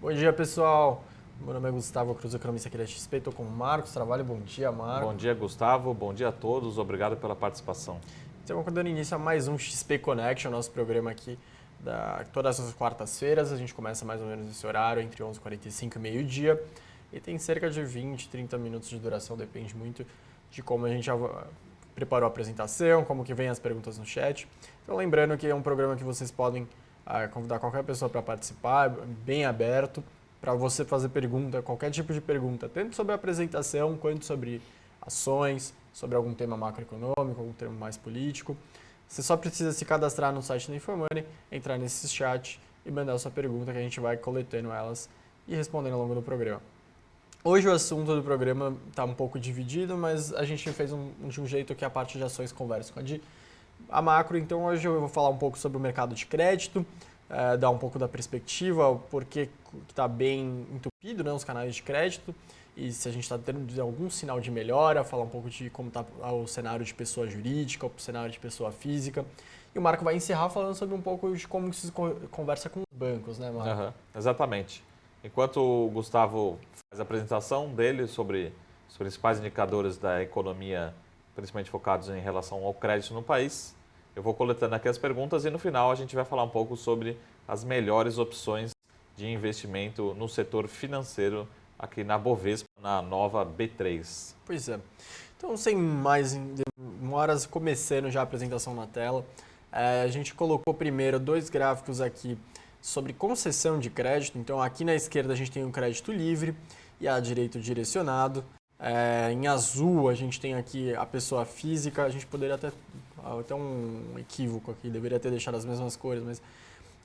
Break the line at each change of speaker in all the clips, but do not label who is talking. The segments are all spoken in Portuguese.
Bom dia, pessoal. Meu nome é Gustavo Cruz, economista aqui da XP. Estou com o Marcos Trabalho. Bom dia, Marcos.
Bom dia, Gustavo. Bom dia a todos. Obrigado pela participação.
Estamos dando início a mais um XP Connection, nosso programa aqui todas as quartas-feiras. A gente começa mais ou menos nesse horário, entre 11h45 e meio-dia. E tem cerca de 20, 30 minutos de duração, depende muito de como a gente preparou a apresentação, como que vem as perguntas no chat. Então, lembrando que é um programa que vocês podem convidar qualquer pessoa para participar, bem aberto, para você fazer pergunta, qualquer tipo de pergunta, tanto sobre a apresentação quanto sobre ações, sobre algum tema macroeconômico, algum tema mais político. Você só precisa se cadastrar no site da InfoMoney, entrar nesse chat e mandar a sua pergunta, que a gente vai coletando elas e respondendo ao longo do programa. Hoje o assunto do programa está um pouco dividido, mas a gente fez de um jeito que a parte de ações conversa com a macro. Então hoje eu vou falar um pouco sobre o mercado de crédito, dar um pouco da perspectiva, porque está bem entupido, né, os canais de crédito, e se a gente está tendo algum sinal de melhora, falar um pouco de como está o cenário de pessoa jurídica, o cenário de pessoa física. E o Marco vai encerrar falando sobre um pouco de como se conversa com os bancos, né, Marco?
Exatamente. Enquanto o Gustavo faz a apresentação dele sobre os principais indicadores da economia, principalmente focados em relação ao crédito no país, eu vou coletando aqui as perguntas e no final a gente vai falar um pouco sobre as melhores opções de investimento no setor financeiro aqui na Bovespa, na nova B3.
Pois é. Então, sem mais demoras, começando já a apresentação na tela, a gente colocou primeiro dois gráficos aqui sobre concessão de crédito. Então, aqui na esquerda a gente tem o crédito livre e à direita o direcionado. Em azul a gente tem aqui a pessoa física. A gente poderia até um equívoco aqui, deveria ter deixado as mesmas cores, mas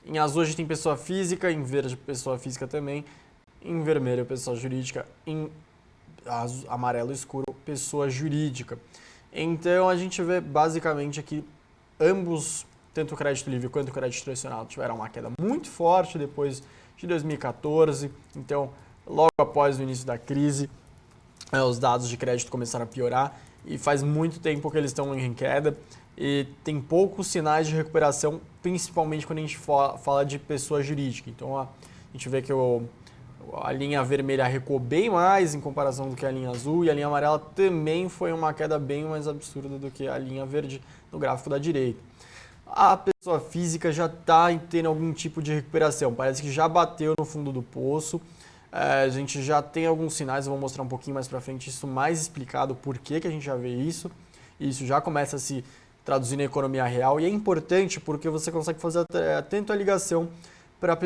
em azul a gente tem pessoa física, em verde pessoa física também, em vermelho pessoa jurídica, em amarelo escuro pessoa jurídica. Então a gente vê basicamente aqui ambos, tanto o crédito livre quanto o crédito direcionado, tiveram uma queda muito forte depois de 2014. Então, logo após o início da crise, os dados de crédito começaram a piorar e faz muito tempo que eles estão em queda e tem poucos sinais de recuperação, principalmente quando a gente fala de pessoa jurídica. Então, a gente vê que a linha vermelha recuou bem mais em comparação do que a linha azul, e a linha amarela também foi uma queda bem mais absurda do que a linha verde no gráfico da direita. A pessoa física já está tendo algum tipo de recuperação, parece que já bateu no fundo do poço. A gente já tem alguns sinais, eu vou mostrar um pouquinho mais para frente isso mais explicado, por que a gente já vê isso. Isso já começa a se traduzir na economia real, e é importante porque você consegue fazer tanto a ligação para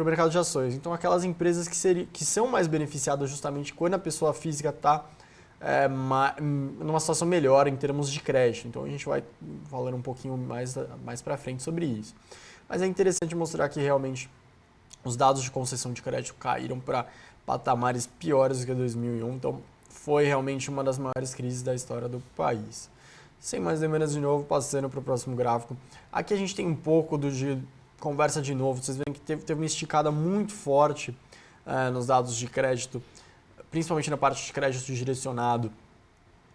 o mercado de ações. Então, aquelas empresas que são mais beneficiadas justamente quando a pessoa física está numa situação melhor em termos de crédito. Então, a gente vai falando um pouquinho mais para frente sobre isso. Mas é interessante mostrar que realmente os dados de concessão de crédito caíram para patamares piores do que 2001. Então, foi realmente uma das maiores crises da história do país. Sem mais demoras, de novo, passando para o próximo gráfico. Aqui a gente tem um pouco de conversa de novo. Vocês veem que teve uma esticada muito forte nos dados de crédito, principalmente na parte de crédito direcionado,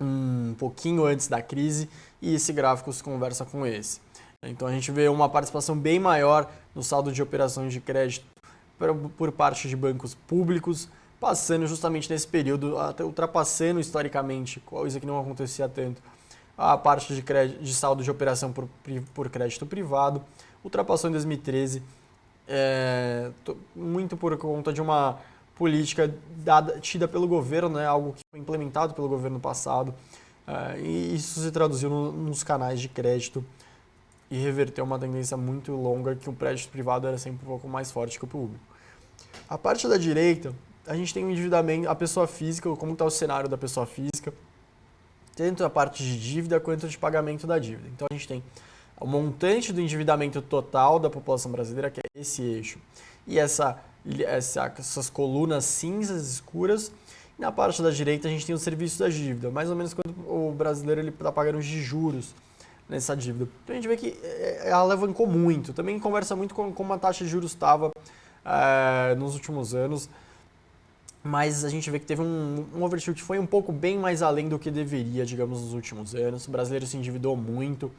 um pouquinho antes da crise, e esse gráfico se conversa com esse. Então a gente vê uma participação bem maior no saldo de operações de crédito por parte de bancos públicos, passando justamente nesse período, até ultrapassando historicamente, coisa que não acontecia tanto, a parte de saldo de operação por crédito privado, ultrapassou em 2013, muito por conta de uma política tida pelo governo, né, algo que foi implementado pelo governo passado, e isso se traduziu nos canais de crédito e reverteu uma tendência muito longa que o crédito privado era sempre um pouco mais forte que o público. A parte da direita, a gente tem o endividamento, a pessoa física, como está o cenário da pessoa física, tanto a parte de dívida quanto de pagamento da dívida. Então a gente tem o montante do endividamento total da população brasileira, que é esse eixo, e essas colunas cinzas escuras. E na parte da direita a gente tem o serviço da dívida, mais ou menos quando o brasileiro está pagando de juros nessa dívida. Então a gente vê que ela alavancou muito. Também conversa muito com como a taxa de juros estava nos últimos anos. Mas a gente vê que teve um overshoot que foi um pouco bem mais além do que deveria, digamos, nos últimos anos. O brasileiro se endividou muito.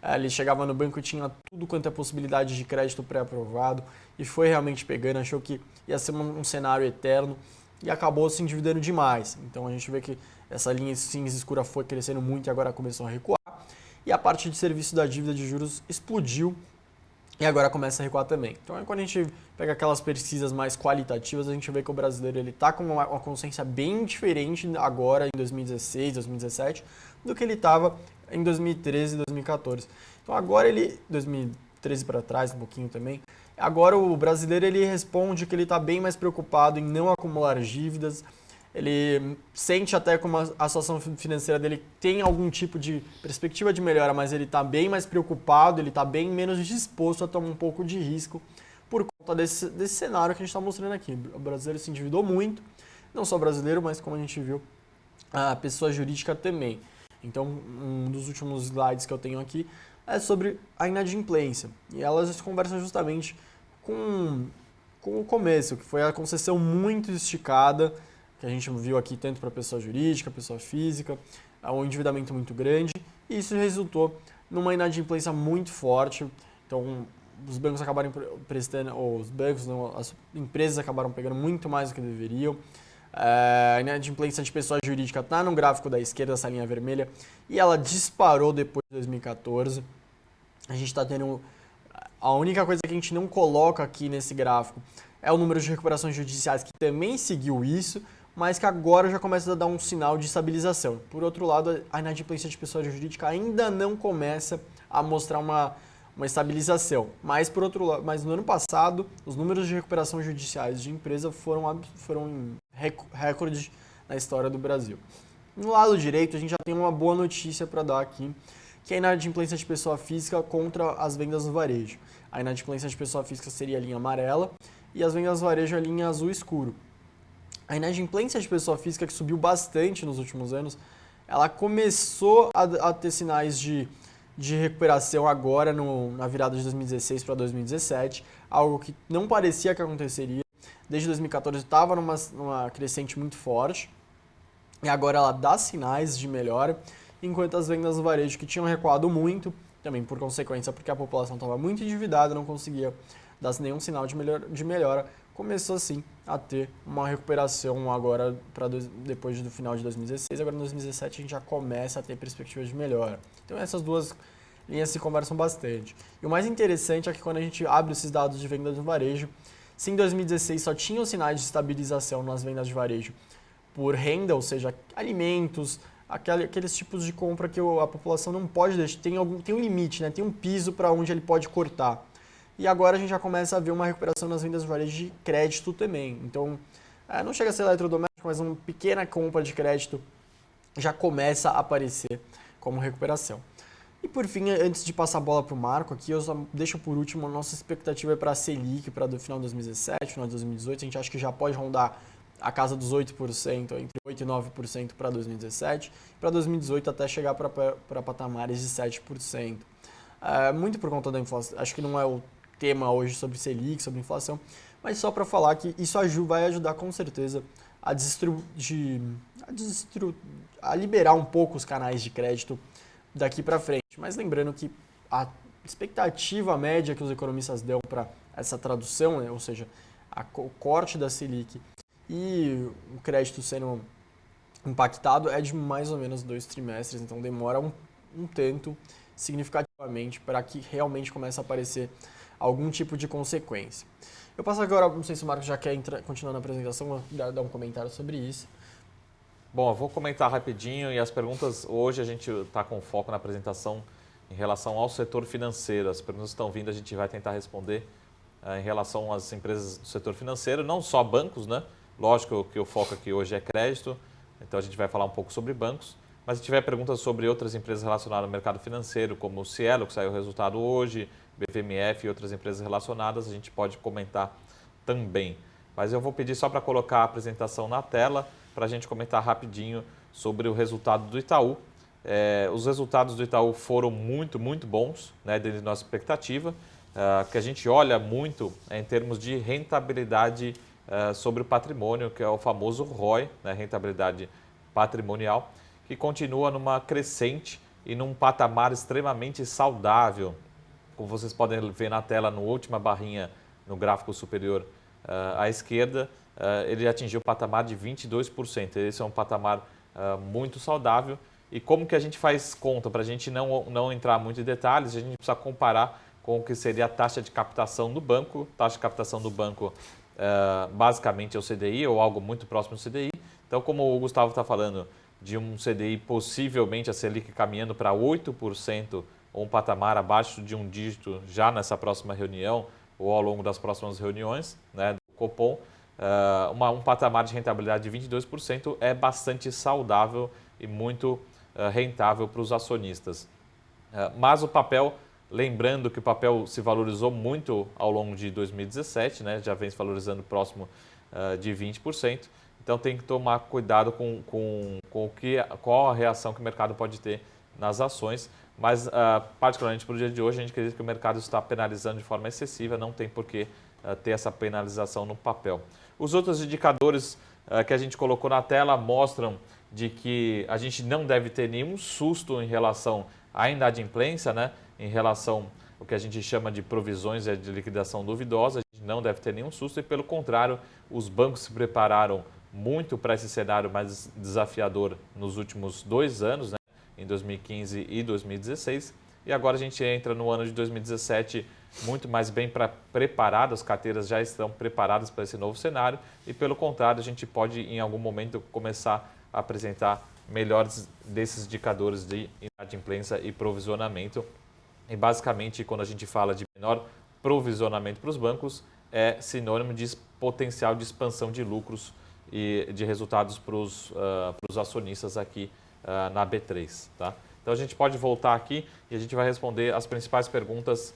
Ele chegava no banco e tinha tudo quanto é possibilidade de crédito pré-aprovado e foi realmente pegando, achou que ia ser um cenário eterno e acabou se endividando demais. Então a gente vê que essa linha cinza escura foi crescendo muito e agora começou a recuar. E a parte de serviço da dívida de juros explodiu e agora começa a recuar também. Então, quando a gente pega aquelas pesquisas mais qualitativas, a gente vê que o brasileiro está com uma consciência bem diferente agora, em 2016, 2017, do que ele estava em 2013 e 2014. Então, agora 2013 para trás, um pouquinho também, agora o brasileiro ele responde que ele está bem mais preocupado em não acumular dívidas. Ele sente até como a situação financeira dele tem algum tipo de perspectiva de melhora, mas ele está bem mais preocupado, ele está bem menos disposto a tomar um pouco de risco por conta desse cenário que a gente está mostrando aqui. O brasileiro se endividou muito, não só o brasileiro, mas como a gente viu, a pessoa jurídica também. Então, um dos últimos slides que eu tenho aqui é sobre a inadimplência. E elas conversam justamente com o começo, que foi a concessão muito esticada, que a gente viu aqui tanto para pessoa jurídica, pessoa física, um endividamento muito grande, e isso resultou numa inadimplência muito forte. Então, os bancos acabaram prestando, ou os bancos, não, as empresas acabaram pegando muito mais do que deveriam. A inadimplência de pessoa jurídica está no gráfico da esquerda, essa linha vermelha, e ela disparou depois de 2014. A gente está tendo... A única coisa que a gente não coloca aqui nesse gráfico é o número de recuperações judiciais, que também seguiu isso, mas que agora já começa a dar um sinal de estabilização. Por outro lado, a inadimplência de pessoa jurídica ainda não começa a mostrar uma estabilização. Mas, por outro lado, mas no ano passado, os números de recuperação judiciais de empresa foram recorde na história do Brasil. No lado direito, a gente já tem uma boa notícia para dar aqui, que é a inadimplência de pessoa física contra as vendas no varejo. A inadimplência de pessoa física seria a linha amarela e as vendas no varejo a linha azul escuro. A inadimplência de pessoa física, que subiu bastante nos últimos anos, ela começou a ter sinais de recuperação agora na virada de 2016 para 2017, algo que não parecia que aconteceria. Desde 2014 estava numa crescente muito forte e agora ela dá sinais de melhora, enquanto as vendas no varejo, que tinham recuado muito, também por consequência porque a população estava muito endividada, não conseguia dar nenhum sinal de melhora, começou sim a ter uma recuperação agora depois do final de 2016. Agora em 2017 a gente já começa a ter perspectivas de melhora. Então essas duas linhas se conversam bastante. E o mais interessante é que quando a gente abre esses dados de vendas no varejo, se em 2016 só tinham sinais de estabilização nas vendas de varejo por renda, ou seja, alimentos, aqueles tipos de compra que a população não pode deixar, tem um limite, né? Tem um piso para onde ele pode cortar. E agora a gente já começa a ver uma recuperação nas vendas de varejo de crédito também. Então, não chega a ser eletrodoméstico, mas uma pequena compra de crédito já começa a aparecer como recuperação. E por fim, antes de passar a bola para o Marco aqui, eu só deixo por último a nossa expectativa para a Selic para o final de 2017, final de 2018. A gente acha que já pode rondar a casa dos 8%, entre 8% e 9% para 2017. Para 2018 até chegar para patamares de 7%. Muito por conta da inflação. Acho que não é o tema hoje sobre Selic, sobre inflação, mas só para falar que isso vai ajudar com certeza a liberar um pouco os canais de crédito daqui para frente. Mas lembrando que a expectativa média que os economistas dão para essa tradução, né, ou seja, o corte da Selic e o crédito sendo impactado é de mais ou menos 2 trimestres, então demora um tanto significativamente para que realmente comece a aparecer algum tipo de consequência. Eu passo agora, não sei se o Marcos já quer continuar na apresentação, dar um comentário sobre isso.
Bom, eu vou comentar rapidinho e as perguntas, hoje a gente está com foco na apresentação em relação ao setor financeiro. As perguntas que estão vindo a gente vai tentar responder em relação às empresas do setor financeiro, não só bancos, né? Lógico que o foco aqui hoje é crédito, então a gente vai falar um pouco sobre bancos, mas se tiver perguntas sobre outras empresas relacionadas ao mercado financeiro, como o Cielo, que saiu o resultado hoje, BVMF e outras empresas relacionadas, a gente pode comentar também. Mas eu vou pedir só para colocar a apresentação na tela, para a gente comentar rapidinho sobre o resultado do Itaú. Os resultados do Itaú foram muito, muito bons, né, dentro da nossa expectativa. Que a gente olha muito em termos de rentabilidade sobre o patrimônio, que é o famoso ROI, né, rentabilidade patrimonial, que continua numa crescente e num patamar extremamente saudável. Como vocês podem ver na tela, na última barrinha no gráfico superior à esquerda, ele atingiu o patamar de 22%. Esse é um patamar muito saudável. E como que a gente faz conta? Para a gente não entrar muito em detalhes, a gente precisa comparar com o que seria a taxa de captação do banco. Taxa de captação do banco basicamente é o CDI ou algo muito próximo do CDI. Então, como o Gustavo está falando de um CDI possivelmente a Selic caminhando para 8%, ou um patamar abaixo de um dígito já nessa próxima reunião ou ao longo das próximas reuniões, né, do Copom, um patamar de rentabilidade de 22% é bastante saudável e muito rentável para os acionistas. Mas o papel, lembrando que o papel se valorizou muito ao longo de 2017, né, já vem se valorizando próximo de 20%, então tem que tomar cuidado com qual a reação que o mercado pode ter nas ações. Mas, particularmente para o dia de hoje, a gente acredita que o mercado está penalizando de forma excessiva, não tem por que ter essa penalização no papel. Os outros indicadores que a gente colocou na tela mostram de que a gente não deve ter nenhum susto em relação à inadimplência, né? Em relação ao que a gente chama de provisões de liquidação duvidosa, a gente não deve ter nenhum susto e, pelo contrário, os bancos se prepararam muito para esse cenário mais desafiador nos últimos 2 anos, né? Em 2015 e 2016, e agora a gente entra no ano de 2017 muito mais bem preparado, as carteiras já estão preparadas para esse novo cenário e, pelo contrário, a gente pode em algum momento começar a apresentar melhores desses indicadores de inadimplência e provisionamento. E basicamente, quando a gente fala de menor provisionamento para os bancos, é sinônimo de potencial de expansão de lucros e de resultados para os acionistas aqui na B3. Tá? Então a gente pode voltar aqui e a gente vai responder as principais perguntas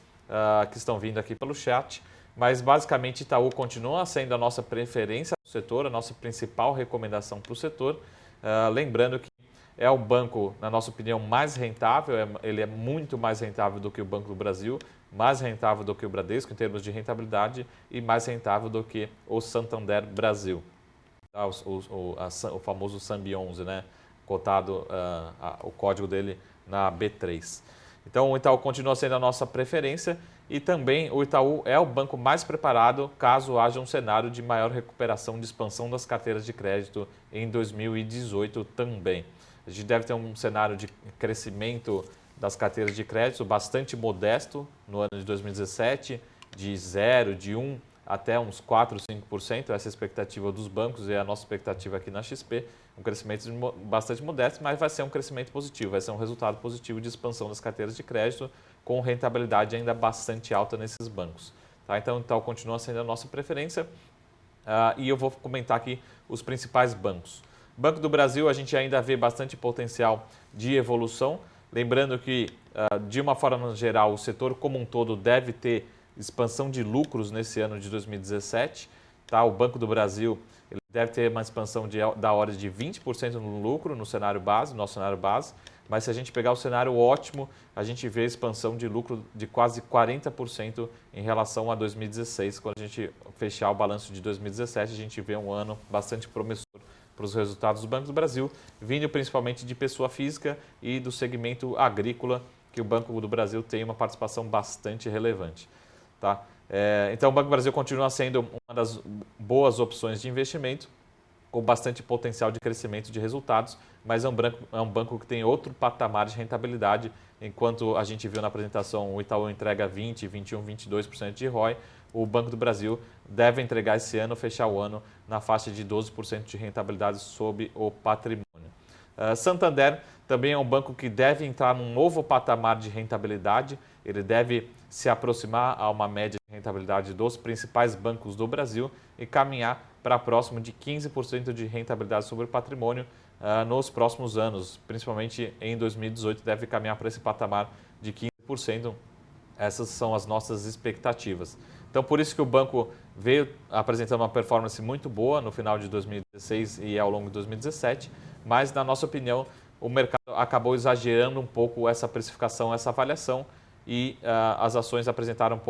que estão vindo aqui pelo chat, mas basicamente Itaú continua sendo a nossa preferência no setor, a nossa principal recomendação para o setor, lembrando que é o banco, na nossa opinião, mais rentável, ele é muito mais rentável do que o Banco do Brasil, mais rentável do que o Bradesco em termos de rentabilidade e mais rentável do que o Santander Brasil, tá? O famoso SAMB11, né? Cotado o código dele na B3. Então o Itaú continua sendo a nossa preferência e também o Itaú é o banco mais preparado caso haja um cenário de maior recuperação de expansão das carteiras de crédito em 2018 também. A gente deve ter um cenário de crescimento das carteiras de crédito bastante modesto no ano de 2017, de 0, de 1 até uns 4, 5%, essa é a expectativa dos bancos e a nossa expectativa aqui na XP, um crescimento bastante modesto, mas vai ser um crescimento positivo, vai ser um resultado positivo de expansão das carteiras de crédito com rentabilidade ainda bastante alta nesses bancos. Tá? Então, continua sendo a nossa preferência e eu vou comentar aqui os principais bancos. Banco do Brasil, a gente ainda vê bastante potencial de evolução, lembrando que, de uma forma geral, o setor como um todo deve ter expansão de lucros nesse ano de 2017. Tá? O Banco do Brasil ele deve ter uma expansão da ordem de 20% no lucro no cenário base, no nosso cenário base, mas se a gente pegar o cenário ótimo, a gente vê expansão de lucro de quase 40% em relação a 2016. Quando a gente fechar o balanço de 2017, a gente vê um ano bastante promissor para os resultados do Banco do Brasil, vindo principalmente de pessoa física e do segmento agrícola, que o Banco do Brasil tem uma participação bastante relevante. Tá? Então, o Banco do Brasil continua sendo uma das boas opções de investimento, com bastante potencial de crescimento de resultados, mas é um banco que tem outro patamar de rentabilidade, enquanto a gente viu na apresentação o Itaú entrega 20%, 21%, 22% de ROI, o Banco do Brasil deve entregar esse ano, fechar o ano na faixa de 12% de rentabilidade sobre o patrimônio. Santander também é um banco que deve entrar num novo patamar de rentabilidade, ele deve se aproximar a uma média de rentabilidade dos principais bancos do Brasil e caminhar para próximo de 15% de rentabilidade sobre o patrimônio nos próximos anos, principalmente em 2018 deve caminhar para esse patamar de 15%. Essas são as nossas expectativas. Então, por isso que o banco veio apresentando uma performance muito boa no final de 2016 e ao longo de 2017, mas, na nossa opinião, o mercado acabou exagerando um pouco essa precificação, essa avaliação, e as ações apresentaram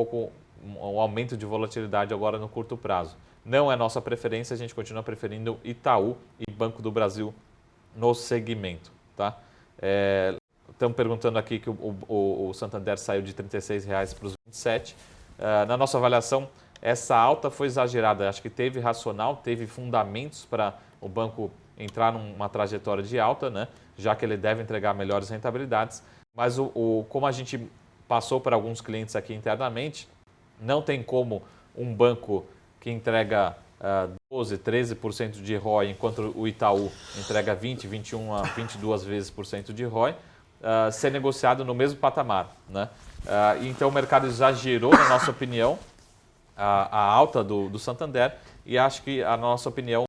um aumento de volatilidade agora no curto prazo. Não é nossa preferência, a gente continua preferindo Itaú e Banco do Brasil no segmento. Tá? estamos perguntando aqui que o Santander saiu de R$ 36 para os 27. Na nossa avaliação, essa alta foi exagerada. Acho que teve racional, teve fundamentos para o banco entrar numa trajetória de alta, né? Já que ele deve entregar melhores rentabilidades. Mas como a gente passou para alguns clientes aqui internamente, não tem como um banco que entrega 12%, 13% de ROI, enquanto o Itaú entrega 20%, 21% a 22% de ROI, ser negociado no mesmo patamar, né? Então o mercado exagerou, na nossa opinião, a alta do Santander, e acho que, a nossa opinião,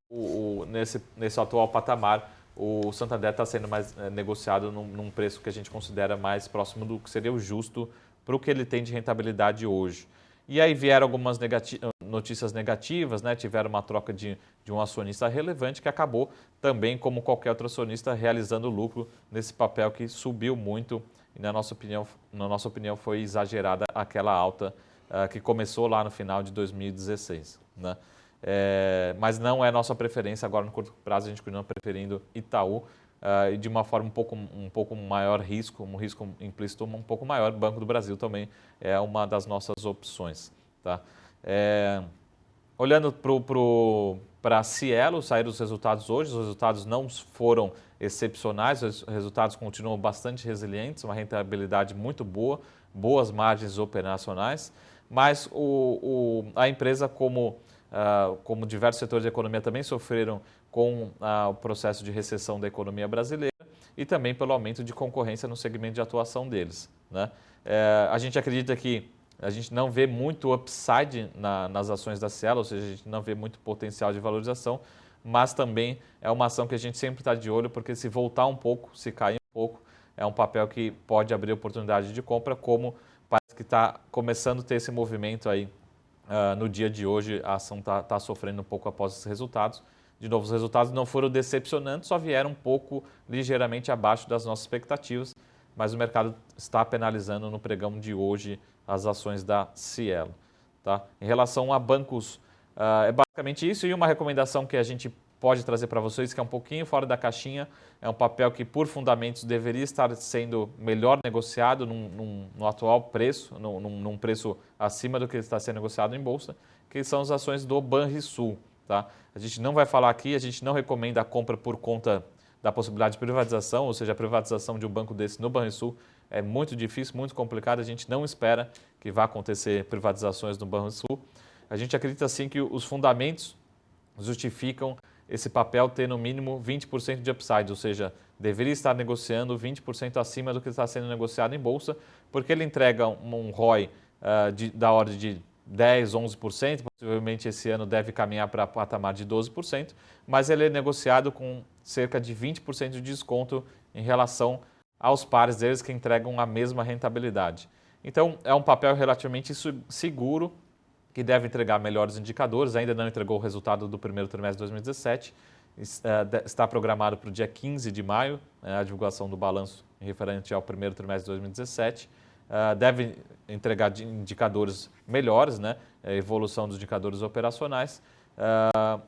nesse atual patamar, o Santander está sendo mais negociado num preço que a gente considera mais próximo do que seria o justo para o que ele tem de rentabilidade hoje. E aí vieram algumas notícias negativas, né? Tiveram uma troca de um acionista relevante que acabou também, como qualquer outro acionista, realizando lucro nesse papel que subiu muito e, na nossa opinião foi exagerada aquela alta que começou lá no final de 2016. Né? Mas não é nossa preferência. Agora, no curto prazo, a gente continua preferindo Itaú e de uma forma um pouco maior risco, um risco implícito um pouco maior. O Banco do Brasil também é uma das nossas opções. Tá? Olhando para a Cielo, saíram os resultados hoje. Os resultados não foram excepcionais, os resultados continuam bastante resilientes, uma rentabilidade muito boa, boas margens operacionais, mas a empresa, como diversos setores da economia, também sofreram com o processo de recessão da economia brasileira e também pelo aumento de concorrência no segmento de atuação deles. Né? A gente acredita que a gente não vê muito upside nas ações da Cielo, ou seja, a gente não vê muito potencial de valorização, mas também é uma ação que a gente sempre está de olho, porque se voltar um pouco, se cair um pouco, é um papel que pode abrir oportunidade de compra, como parece que está começando a ter esse movimento aí. No dia de hoje, a ação está sofrendo um pouco após esses resultados. De novo, os resultados não foram decepcionantes, só vieram um pouco ligeiramente abaixo das nossas expectativas, mas o mercado está penalizando no pregão de hoje as ações da Cielo. Tá? Em relação a bancos, é basicamente isso, e uma recomendação que a gente pode trazer para vocês, que é um pouquinho fora da caixinha, é um papel que, por fundamentos, deveria estar sendo melhor negociado no atual preço, num preço acima do que está sendo negociado em bolsa, que são as ações do Banrisul. Tá? A gente não vai falar aqui, a gente não recomenda a compra por conta da possibilidade de privatização, ou seja, a privatização de um banco desse no Banrisul é muito difícil, muito complicado, a gente não espera que vá acontecer privatizações no Banrisul. A gente acredita sim que os fundamentos justificam esse papel ter no mínimo 20% de upside, ou seja, deveria estar negociando 20% acima do que está sendo negociado em bolsa, porque ele entrega um ROI da ordem de 10%, 11%, possivelmente esse ano deve caminhar para patamar de 12%, mas ele é negociado com cerca de 20% de desconto em relação aos pares deles que entregam a mesma rentabilidade. Então, é um papel relativamente seguro, que deve entregar melhores indicadores, ainda não entregou o resultado do primeiro trimestre de 2017, está programado para o dia 15 de maio, a divulgação do balanço referente ao primeiro trimestre de 2017, deve entregar indicadores melhores, né, a evolução dos indicadores operacionais,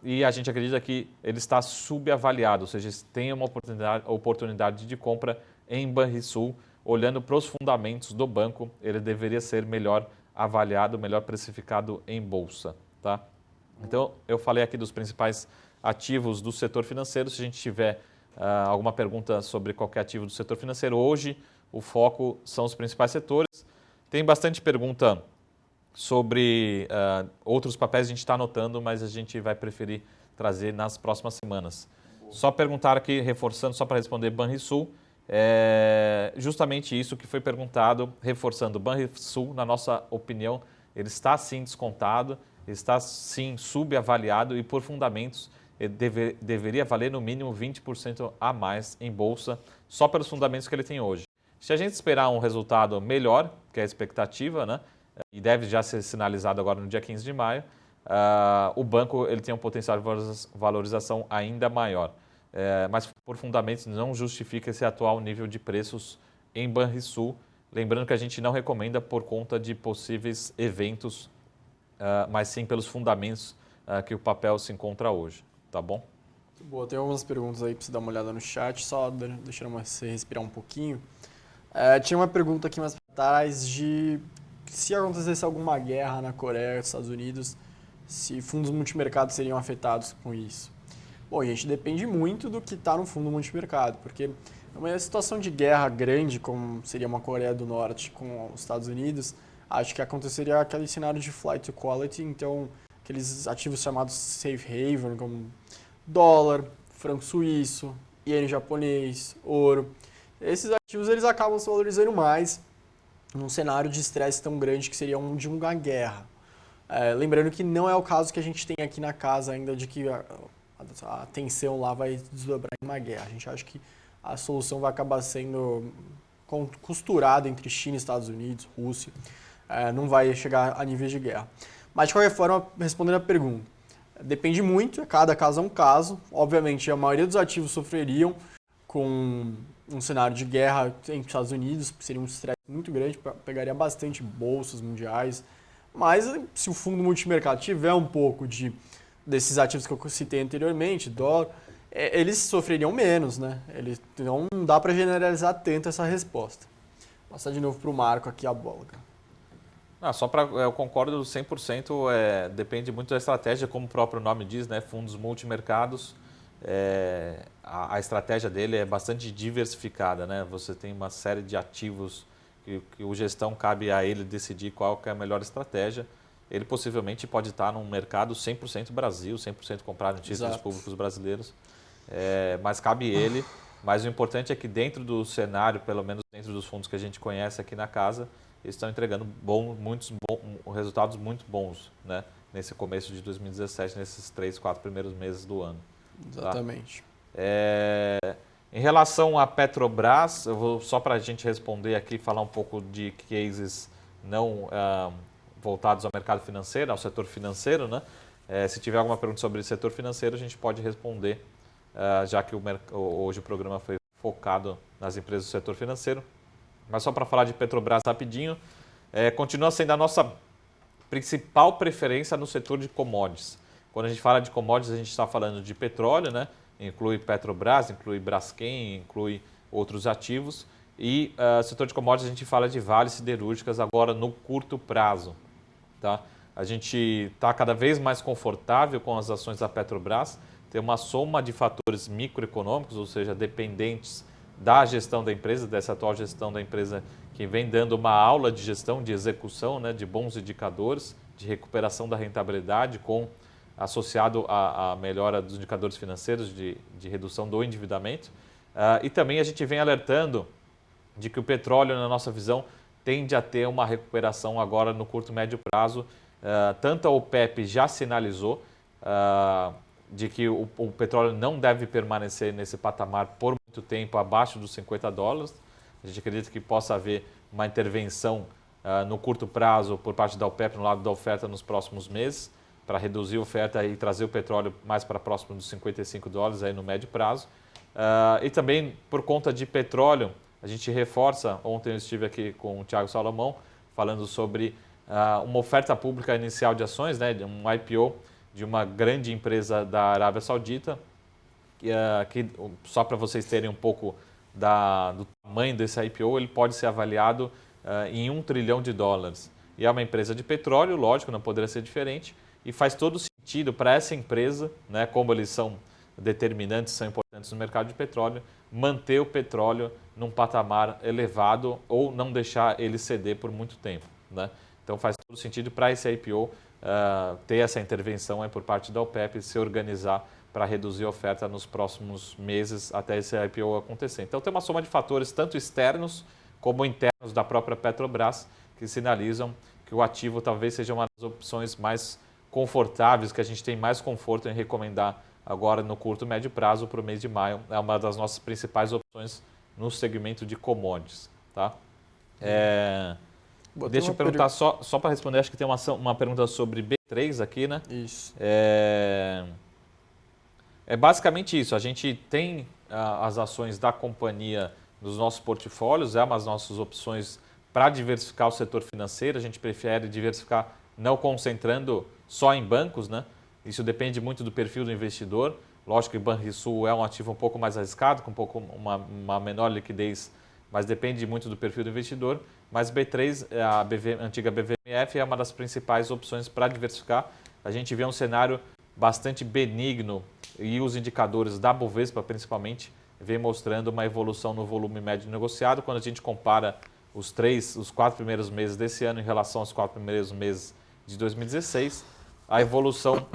e a gente acredita que ele está subavaliado, ou seja, tem uma oportunidade de compra em Banrisul, olhando para os fundamentos do banco, ele deveria ser melhor avaliado, melhor precificado em bolsa. Tá? Então, eu falei aqui dos principais ativos do setor financeiro. Se a gente tiver alguma pergunta sobre qualquer ativo do setor financeiro, hoje o foco são os principais setores. Tem bastante pergunta sobre outros papéis, a gente está anotando, mas a gente vai preferir trazer nas próximas semanas. Só perguntar aqui, reforçando, só para responder Banrisul, justamente isso que foi perguntado, reforçando, o Banrisul, na nossa opinião, ele está sim descontado, ele está sim subavaliado e por fundamentos ele deveria valer no mínimo 20% a mais em bolsa, só pelos fundamentos que ele tem hoje. Se a gente esperar um resultado melhor, que é a expectativa, né, e deve já ser sinalizado agora no dia 15 de maio, o banco ele tem um potencial de valorização ainda maior. Mas por fundamentos não justifica esse atual nível de preços em Banrisul. Lembrando que a gente não recomenda por conta de possíveis eventos, mas sim pelos fundamentos que o papel se encontra hoje. Tá bom?
Boa, tem algumas perguntas aí para você dar uma olhada no chat, só deixando você respirar um pouquinho. Tinha uma pergunta aqui mais para trás de se acontecesse alguma guerra na Coreia, nos Estados Unidos, se fundos multimercados seriam afetados com isso. Bom, gente, depende muito do que está no fundo multimercado, porque uma situação de guerra grande, como seria uma Coreia do Norte com os Estados Unidos, acho que aconteceria aquele cenário de flight to quality, então aqueles ativos chamados safe haven, como dólar, franco suíço, iene japonês, ouro. Esses ativos eles acabam se valorizando mais num cenário de estresse tão grande que seria um de uma guerra. Lembrando que não é o caso que a gente tem aqui na casa ainda de que a tensão lá vai desdobrar em uma guerra. A gente acha que a solução vai acabar sendo costurada entre China, Estados Unidos, Rússia. Não vai chegar a níveis de guerra. Mas, de qualquer forma, respondendo a pergunta, depende muito, cada caso é um caso. Obviamente, a maioria dos ativos sofreriam com um cenário de guerra entre os Estados Unidos, seria um estresse muito grande, pegaria bastante bolsas mundiais. Mas, se o fundo multimercado tiver um pouco desses ativos que eu citei anteriormente, dólar, eles sofreriam menos, né? Então, não dá para generalizar tanto essa resposta. Vou passar de novo para o Marco aqui a bola, cara.
Eu concordo 100%, depende muito da estratégia, como o próprio nome diz, né? Fundos multimercados, a estratégia dele é bastante diversificada, né? Você tem uma série de ativos que o gestão cabe a ele decidir qual que é a melhor estratégia. Ele possivelmente pode estar num mercado 100% Brasil, 100% comprado em títulos públicos brasileiros, mas cabe ele. Mas o importante é que dentro do cenário, pelo menos dentro dos fundos que a gente conhece aqui na casa, eles estão entregando resultados muito bons, né? Nesse começo de 2017, nesses 3, 4 primeiros meses do ano.
Exatamente.
Tá? Em relação à Petrobras, eu vou só para a gente responder aqui, falar um pouco de cases não voltados ao mercado financeiro, ao setor financeiro, né? Se tiver alguma pergunta sobre o setor financeiro, a gente pode responder, já que hoje o programa foi focado nas empresas do setor financeiro. Mas só para falar de Petrobras rapidinho, continua sendo a nossa principal preferência no setor de commodities. Quando a gente fala de commodities, a gente está falando de petróleo, né? Inclui Petrobras, inclui Braskem, inclui outros ativos. E setor de commodities a gente fala de vales siderúrgicas agora no curto prazo. Tá? A gente está cada vez mais confortável com as ações da Petrobras, tem uma soma de fatores microeconômicos, ou seja, dependentes da gestão da empresa, dessa atual gestão da empresa, que vem dando uma aula de gestão, de execução, né, de bons indicadores, de recuperação da rentabilidade, associado à melhora dos indicadores financeiros, de redução do endividamento. E também a gente vem alertando de que o petróleo, na nossa visão, tende a ter uma recuperação agora no curto e médio prazo. Tanto a OPEP já sinalizou de que o petróleo não deve permanecer nesse patamar por muito tempo abaixo dos $50. A gente acredita que possa haver uma intervenção no curto prazo por parte da OPEP no lado da oferta nos próximos meses, para reduzir a oferta e trazer o petróleo mais para próximo dos $55 aí no médio prazo. E também por conta de petróleo, a gente reforça, ontem eu estive aqui com o Thiago Salomão, falando sobre uma oferta pública inicial de ações, né, um IPO de uma grande empresa da Arábia Saudita, que só para vocês terem um pouco do tamanho desse IPO, ele pode ser avaliado em $1 trilhão. E é uma empresa de petróleo, lógico, não poderia ser diferente, e faz todo sentido para essa empresa, né, como eles são determinantes, são importantes no mercado de petróleo, manter o petróleo num patamar elevado ou não deixar ele ceder por muito tempo, né? Então faz todo sentido para esse IPO ter essa intervenção por parte da OPEP, se organizar para reduzir a oferta nos próximos meses até esse IPO acontecer. Então tem uma soma de fatores, tanto externos como internos da própria Petrobras, que sinalizam que o ativo talvez seja uma das opções mais confortáveis, que a gente tem mais conforto em recomendar agora no curto e médio prazo para o mês de maio. É uma das nossas principais opções no segmento de commodities. Tá? Deixa eu perguntar, só para responder, acho que tem uma pergunta sobre B3 aqui, né?
Isso.
É basicamente isso, a gente tem as ações da companhia nos nossos portfólios, é uma das nossas opções para diversificar o setor financeiro. A gente prefere diversificar não concentrando só em bancos, né? Isso depende muito do perfil do investidor. Lógico que o Banrisul é um ativo um pouco mais arriscado, com uma menor liquidez mas depende muito do perfil do investidor. Mas B3, a antiga BVMF, é uma das principais opções para diversificar. A gente vê um cenário bastante benigno e os indicadores da Bovespa, principalmente, vem mostrando uma evolução no volume médio negociado. Quando a gente compara os 4 primeiros meses desse ano em relação aos 4 primeiros meses de 2016, a evolução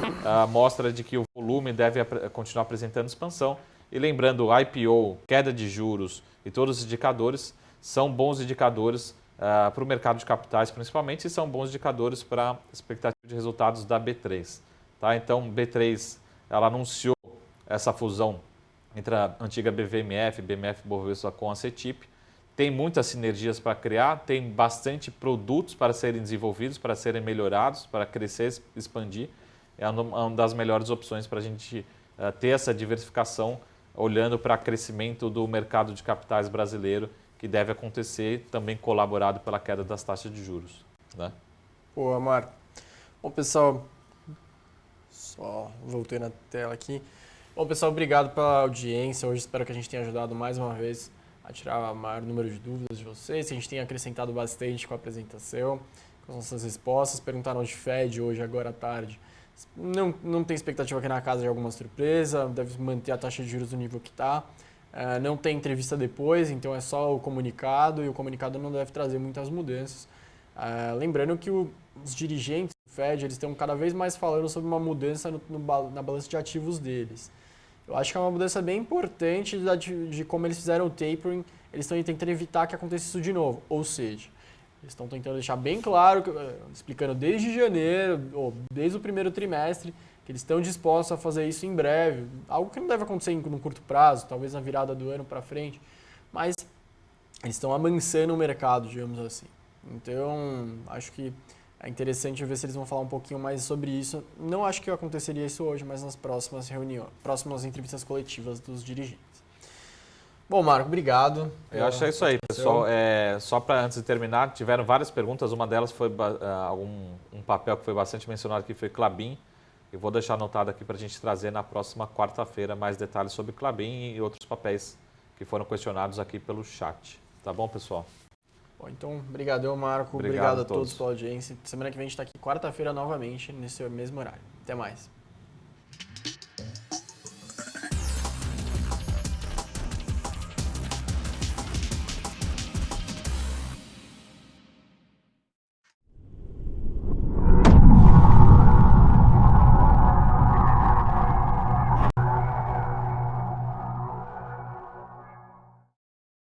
mostra de que o volume deve continuar apresentando expansão. E lembrando, IPO, queda de juros e todos os indicadores são bons indicadores para o mercado de capitais principalmente e são bons indicadores para a expectativa de resultados da B3. Tá? Então, B3 ela anunciou essa fusão entre a antiga BVMF, BMF Bovespa com a CETIP. Tem muitas sinergias para criar, tem bastante produtos para serem desenvolvidos, para serem melhorados, para crescer, expandir. É uma das melhores opções para a gente ter essa diversificação, olhando para o crescimento do mercado de capitais brasileiro, que deve acontecer, também colaborado pela queda das taxas de juros. Né?
Boa, Marco. Bom, pessoal, só voltei na tela aqui. Bom, pessoal, obrigado pela audiência. Hoje espero que a gente tenha ajudado mais uma vez a tirar o maior número de dúvidas de vocês. A gente tem acrescentado bastante com a apresentação, com as nossas respostas. Perguntaram de Fed hoje, agora à tarde. Não tem expectativa aqui na casa de alguma surpresa, deve manter a taxa de juros do nível que está. Não tem entrevista depois, então é só o comunicado, e o comunicado não deve trazer muitas mudanças. Lembrando que os dirigentes do Fed eles estão cada vez mais falando sobre uma mudança na balança de ativos deles. Eu acho que é uma mudança bem importante de como eles fizeram o tapering. Eles estão tentando evitar que aconteça isso de novo. Ou seja, eles estão tentando deixar bem claro, explicando desde janeiro, ou desde o primeiro trimestre, que eles estão dispostos a fazer isso em breve. Algo que não deve acontecer no curto prazo, talvez na virada do ano para frente. Mas eles estão amansando o mercado, digamos assim. Então, acho que é interessante ver se eles vão falar um pouquinho mais sobre isso. Não acho que aconteceria isso hoje, mas nas próximas reuniões, próximas entrevistas coletivas dos dirigentes. Bom, Marco, obrigado.
Eu acho que é isso aí, pessoal. Só para antes de terminar, tiveram várias perguntas. Uma delas foi um papel que foi bastante mencionado aqui, foi Klabin. Eu vou deixar anotado aqui para a gente trazer na próxima quarta-feira mais detalhes sobre Klabin e outros papéis que foram questionados aqui pelo chat. Tá bom, pessoal?
Bom, então, brigadão, Marco. Obrigado a todos pela audiência. Semana que vem a gente está aqui quarta-feira novamente, nesse mesmo horário. Até mais.